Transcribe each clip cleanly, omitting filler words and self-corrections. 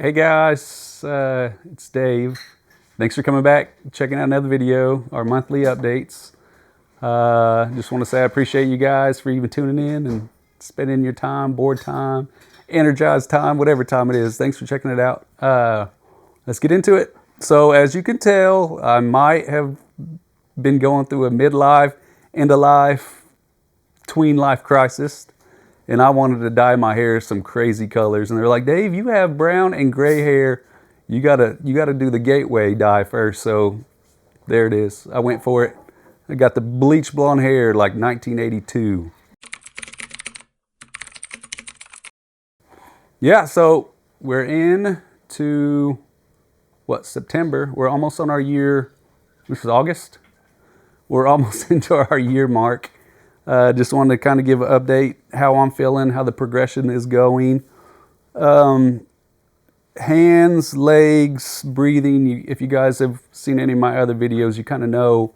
Hey guys, it's Dave. Thanks for coming back, checking out another video, our monthly updates. Just want to say I appreciate you guys for even tuning in and spending your time, bored time, energized time, whatever time it is. Thanks for checking it out. Let's get into it. So as you can tell, I might have been going through a midlife, end of life, tween life crisis. And I wanted to dye my hair some crazy colors. And they're like, Dave, you have brown and gray hair. You gotta do the gateway dye first. So there it is. I went for it. I got the bleach blonde hair like 1982. Yeah, so we're into, September. We're almost on our year, this is August. We're almost into our year mark. Just wanted to kind of give an update, how I'm feeling, how the progression is going. Hands, legs, breathing. If you guys have seen any of my other videos, you kind of know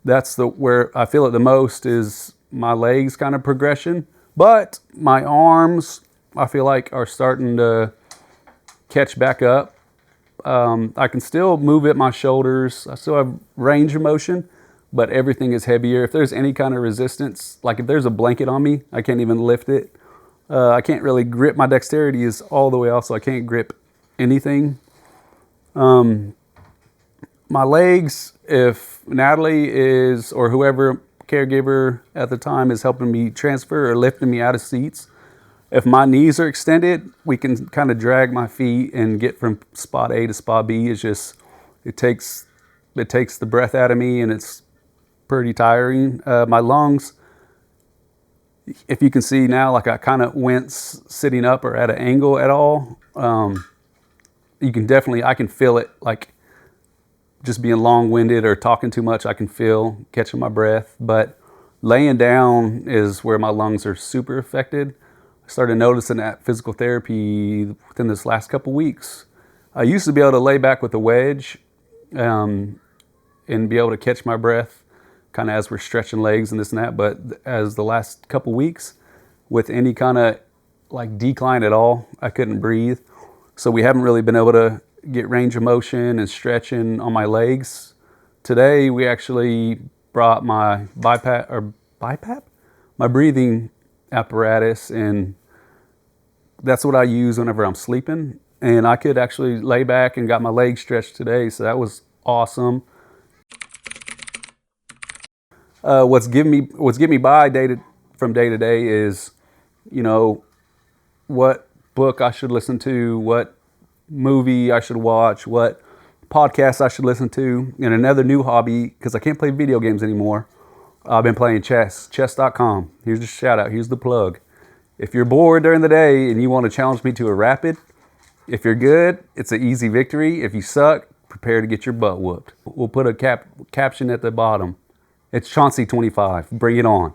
that's where I feel it the most is my legs kind of progression. But my arms, I feel like are starting to catch back up. I can still move at my shoulders. I still have range of motion, but everything is heavier. If there's any kind of resistance, like if there's a blanket on me, I can't even lift it. I can't really grip. My dexterity is all the way off, so I can't grip anything. My legs, if Natalie is, or whoever caregiver at the time is helping me transfer or lifting me out of seats, if my knees are extended, we can kind of drag my feet and get from spot A to spot B. It's just, it takes the breath out of me, and it's pretty tiring. My lungs, if you can see now, like I kind of wince sitting up or at an angle at all. You can definitely, I can feel it, like just being long-winded or talking too much, I can feel catching my breath. But laying down is where my lungs are super affected. I started noticing that physical therapy within this last couple weeks. I used to be able to lay back with a wedge and be able to catch my breath kind of as we're stretching legs and this and that. But as the last couple weeks, with any kind of like decline at all, I couldn't breathe. So we haven't really been able to get range of motion and stretching on my legs. Today, we actually brought my BiPAP? My breathing apparatus, and that's what I use whenever I'm sleeping. And I could actually lay back and got my legs stretched today, so that was awesome. What's getting me by from day to day is, you know, what book I should listen to, what movie I should watch, what podcast I should listen to. And another new hobby, because I can't play video games anymore, I've been playing chess, chess.com. Here's the shout out, here's the plug. If you're bored during the day and you want to challenge me to a rapid, if you're good, it's an easy victory. If you suck, prepare to get your butt whooped. We'll put a caption at the bottom. It's Chauncey 25. Bring it on.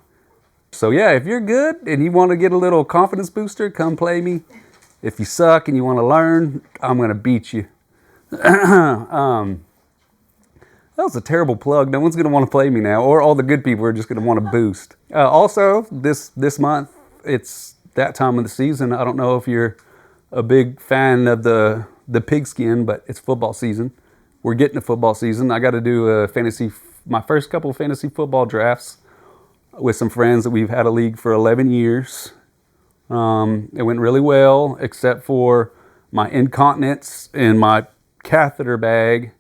So yeah, if you're good and you want to get a little confidence booster, come play me. If you suck and you want to learn, I'm going to beat you. That was a terrible plug. No one's going to want to play me now, or all the good people are just going to want to boost. Also, this month, it's that time of the season. I don't know if you're a big fan of the pigskin, but it's football season. We're getting to football season. I got to do my first couple of fantasy football drafts with some friends that we've had a league for 11 years. It went really well, except for my incontinence and my catheter bag.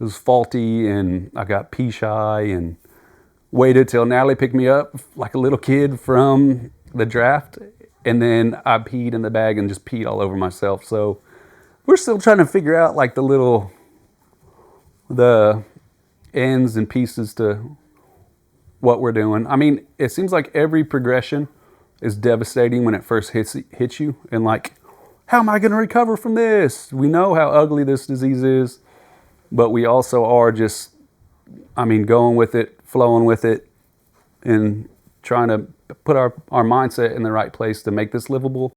It was faulty, and I got pee shy and waited till Natalie picked me up like a little kid from the draft. And then I peed in the bag and just peed all over myself. So we're still trying to figure out like the ends and pieces to what we're doing. I mean, it seems like every progression is devastating when it first hits you. And like, how am I going to recover from this? We know how ugly this disease is, but we also are just, going with it, flowing with it, and trying to put our mindset in the right place to make this livable.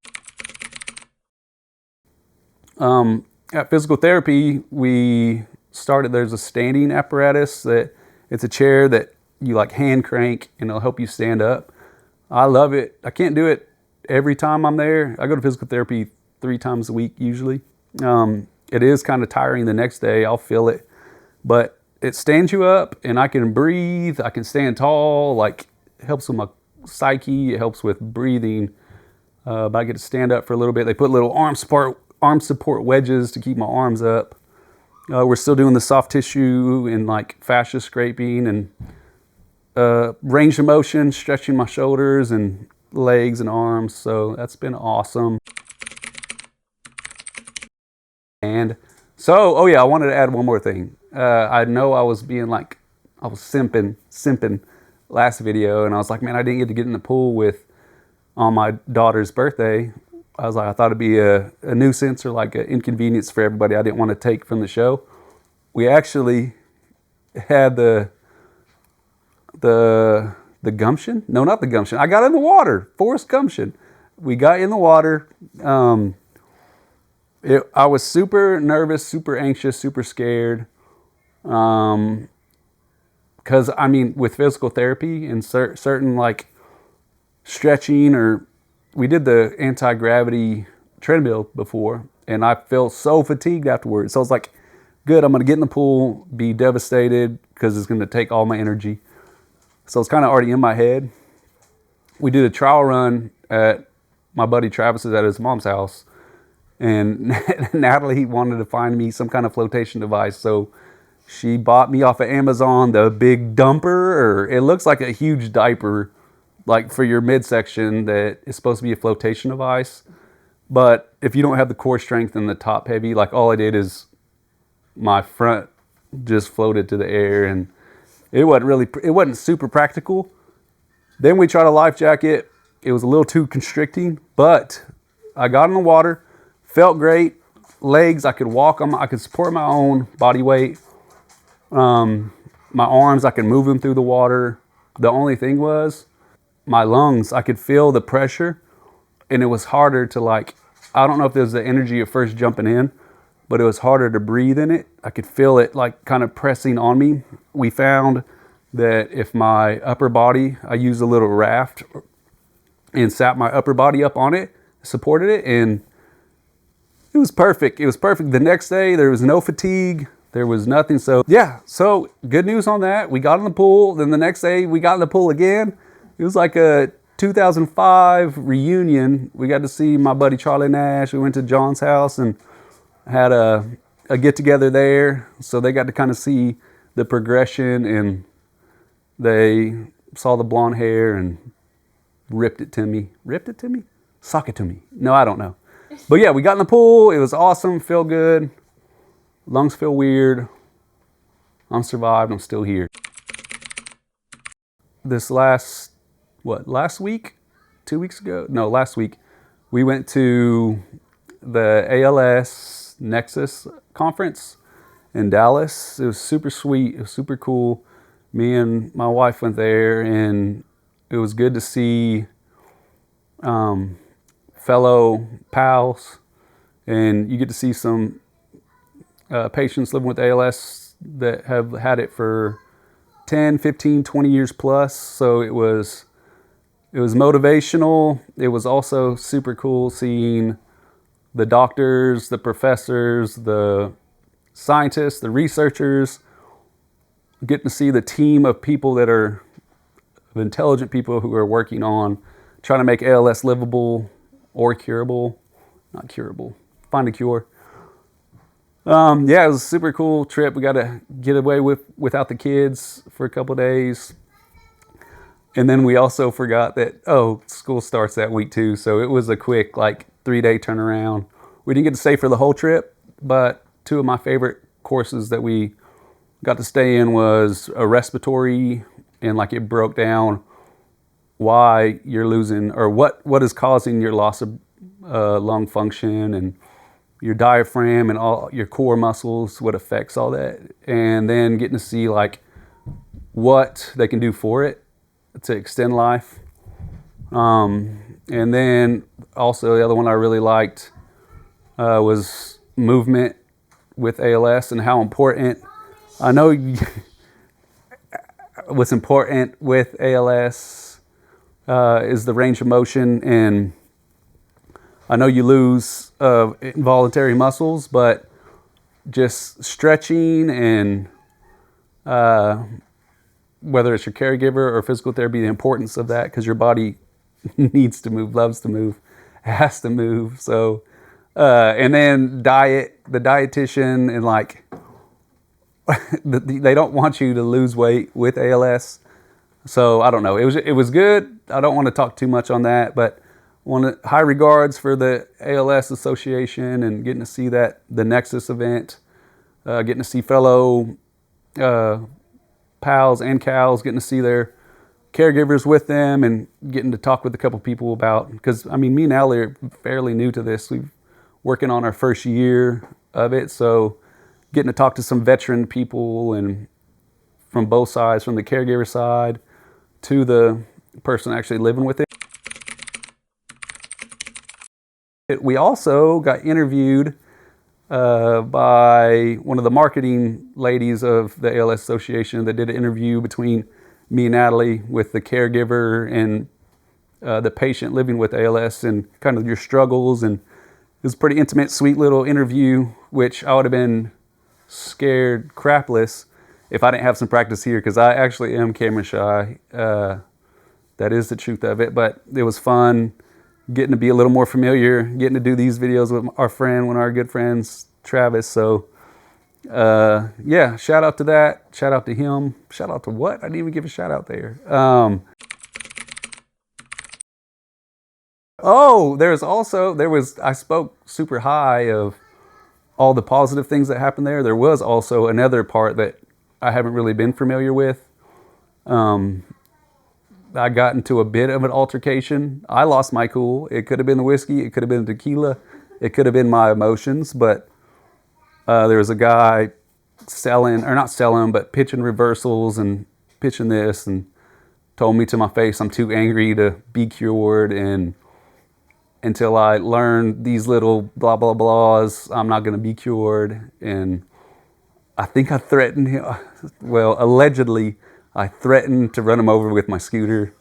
At physical therapy, there's a standing apparatus that it's a chair that you like hand crank and it'll help you stand up. I love it. I can't do it every time I'm there. I go to physical therapy 3 times a week usually. It is kind of tiring the next day. I'll feel it, but it stands you up, and I can breathe. I can stand tall. Like, it helps with my psyche. It helps with breathing. But I get to stand up for a little bit. They put little arm support wedges to keep my arms up. We're still doing the soft tissue and like fascia scraping and range of motion, stretching my shoulders and legs and arms. So that's been awesome. And so, oh yeah, I wanted to add one more thing. I know I was being like, I was simping last video, and I was like, man, I didn't get to get in the pool on my daughter's birthday. I was like, I thought it'd be a nuisance or like an inconvenience for everybody I didn't want to take from the show. We actually had the gumption. No, not the gumption. I got in the water. Forced gumption. We got in the water. I was super nervous, super anxious, super scared. Because I mean, with physical therapy and certain like stretching, or we did the anti-gravity treadmill before, and I felt so fatigued afterwards. So I was like, good, I'm going to get in the pool, be devastated because it's going to take all my energy. So it's kind of already in my head. We did a trial run at my buddy Travis's at his mom's house, and Natalie wanted to find me some kind of flotation device. So she bought me off of Amazon the big dumper, or it looks like a huge diaper, like for your midsection, that is supposed to be a flotation device. But if you don't have the core strength and the top heavy, like all I did is my front just floated to the air, and it wasn't super practical. Then we tried a life jacket. It was a little too constricting, but I got in the water, felt great. Legs, I could walk them. I could support my own body weight. My arms, I could move them through the water. The only thing was my lungs, I could feel the pressure, and it was harder to like, I don't know if there's the energy of first jumping in, but it was harder to breathe in it. I could feel it like kind of pressing on me. We found that if my upper body, I used a little raft and sat my upper body up on it, supported it, and it was perfect. It was perfect. The next day, there was no fatigue. There was nothing. So yeah, so good news on that. We got in the pool. Then the next day, we got in the pool again. It was like a 2005 reunion. We got to see my buddy Charlie Nash. We went to John's house and had a get together there. So they got to kind of see the progression, and they saw the blonde hair and ripped it to me. Ripped it to me? Sock it to me. No, I don't know. But yeah, we got in the pool. It was awesome. Feel good. Lungs feel weird. I'm survived. I'm still here. This last week? 2 weeks ago? No, last week. We went to the ALS Nexus Conference in Dallas. It was super sweet. It was super cool. Me and my wife went there, and it was good to see fellow pals, and you get to see some patients living with ALS that have had it for 10, 15, 20 years plus. So it was motivational. It was also super cool seeing the doctors, the professors, the scientists, the researchers, getting to see the team of people that are intelligent people who are working on trying to make ALS livable or curable. Not curable. Find a cure. Yeah, it was a super cool trip. We got to get away without the kids for a couple days. And then we also forgot that, school starts that week too. So it was a quick 3-day turnaround. We didn't get to stay for the whole trip, but two of my favorite courses that we got to stay in was a respiratory, and it broke down why you're losing, or what is causing your loss of lung function, and your diaphragm and all your core muscles, what affects all that. And then getting to see what they can do for it to extend life. And then also the other one I really liked was movement with ALS, and how important, I know what's important with ALS is the range of motion, and I know you lose involuntary muscles, but just stretching and whether it's your caregiver or physical therapy, the importance of that, because your body needs to move, loves to move, has to move. So, and then diet, the dietitian, and like, they don't want you to lose weight with ALS. So I don't know. It was good. I don't want to talk too much on that, but high regards for the ALS Association and getting to see the Nexus event, getting to see fellow pals and cows, getting to see their caregivers with them, and getting to talk with a couple people about, because I mean, me and Allie are fairly new to this. We're working on our first year of it, so getting to talk to some veteran people and from both sides, from the caregiver side to the person actually living with it. We also got interviewed by one of the marketing ladies of the ALS Association that did an interview between me and Natalie with the caregiver and the patient living with ALS, and kind of your struggles. And it was a pretty intimate, sweet little interview, which I would have been scared crapless if I didn't have some practice here, because I actually am camera shy. That is the truth of it, but it was fun getting to be a little more familiar, getting to do these videos with one of our good friends, Travis. So yeah, shout out to that. Shout out to him. Shout out to what? I didn't even give a shout out there. Oh, I spoke super high of all the positive things that happened there. There was also another part that I haven't really been familiar with. I got into a bit of an altercation. I lost my cool. It could have been the whiskey. It could have been the tequila. It could have been my emotions. But there was a guy pitching reversals and pitching this, and told me to my face I'm too angry to be cured, and until I learn these little blah blah blahs, I'm not going to be cured. And I think I threatened him. Well, allegedly, I threatened to run him over with my scooter,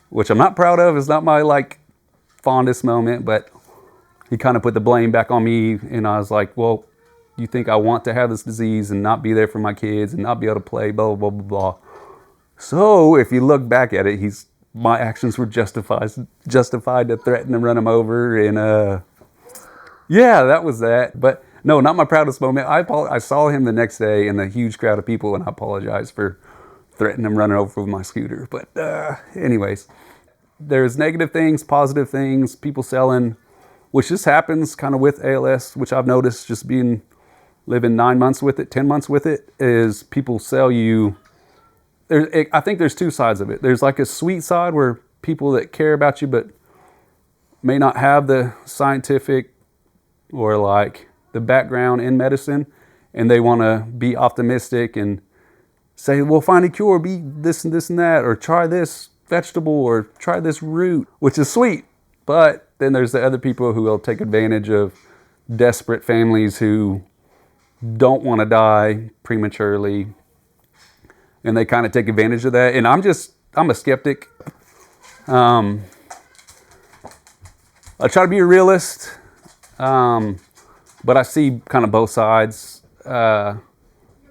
which I'm not proud of. It's not my fondest moment, but he kind of put the blame back on me. And I was like, well, you think I want to have this disease and not be there for my kids and not be able to play, blah, blah, blah, blah. So if you look back at it, my actions were justified to threaten to run him over. And yeah, that was that. But no, not my proudest moment. I saw him the next day in a huge crowd of people, and I apologized for threatening him running over with my scooter. But anyways, there's negative things, positive things, people selling, which just happens kind of with ALS, which I've noticed just living 9 months with it, 10 months with it, is people sell you. I think there's two sides of it. There's like a sweet side where people that care about you but may not have the scientific or like the background in medicine, and they want to be optimistic and say, well, find a cure, be this and this and that, or try this vegetable, or try this root, which is sweet. But then there's the other people who will take advantage of desperate families who don't want to die prematurely, and they kind of take advantage of that. And I'm a skeptic. I try to be a realist, but I see kind of both sides.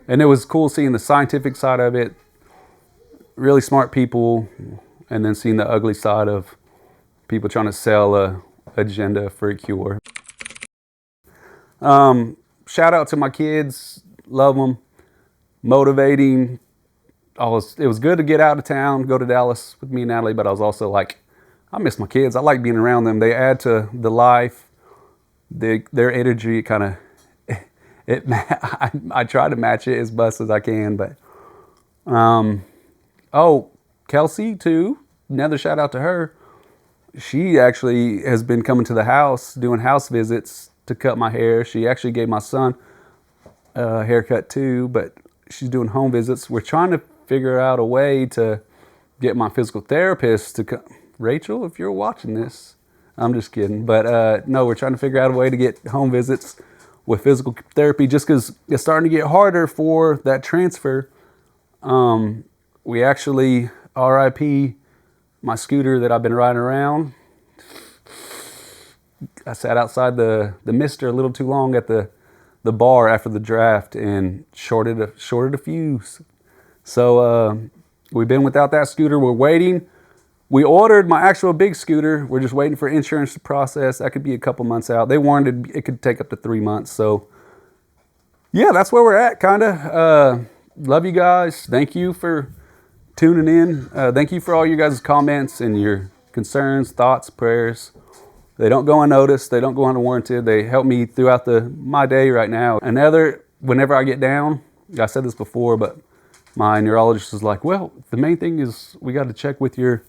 And it was cool seeing the scientific side of it, really smart people, and then seeing the ugly side of people trying to sell a agenda for a cure. Shout out to my kids, love them, motivating. It was good to get out of town, go to Dallas with me and Natalie, but I was also like, I miss my kids. I like being around them. They add to the life, their energy kind of. I try to match it as best as I can, but Kelsey too, another shout out to her. She actually has been coming to the house doing house visits to cut my hair. She actually gave my son a haircut too, but she's doing home visits. We're trying to figure out a way to get my physical therapist to come. Rachel, if you're watching this, I'm just kidding, but no, we're trying to figure out a way to get home visits with physical therapy, just because it's starting to get harder for that transfer. We actually, RIP, my scooter that I've been riding around. I sat outside the mister a little too long at the bar after the draft and shorted a fuse. So we've been without that scooter. We're waiting. We ordered my actual big scooter. We're just waiting for insurance to process. That could be a couple months out. They warned it could take up to 3 months. So yeah, that's where we're at, kind of. Love you guys. Thank you for tuning in. Thank you for all you guys' comments and your concerns, thoughts, prayers. They don't go unnoticed. They don't go unwarranted. They help me throughout my day right now. Whenever I get down, I said this before, but my neurologist is like, well, the main thing is we got to check with you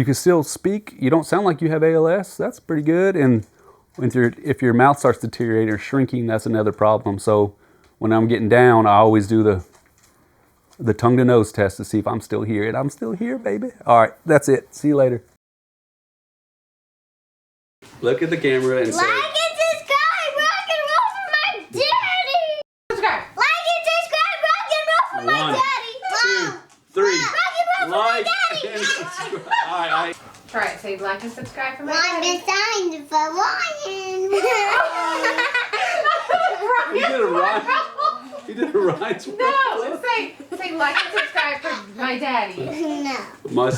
can still speak. You don't sound like you have ALS. That's pretty good. And if your mouth starts deteriorating or shrinking, that's another problem. So when I'm getting down, I always do the tongue to nose test to see if I'm still here. And I'm still here, baby. All right, that's it. See you later. Look at the camera and say, like and subscribe, rock and roll for my daddy. Subscribe. Like and subscribe, rock and roll for my daddy. 2, 3. Rock and roll for my daddy. And subscribe. All right. Try it. Say like and subscribe for my One daddy. sign for Ryan. You did a rhyme. You did a rhyme. No, say like and subscribe for my daddy. No. My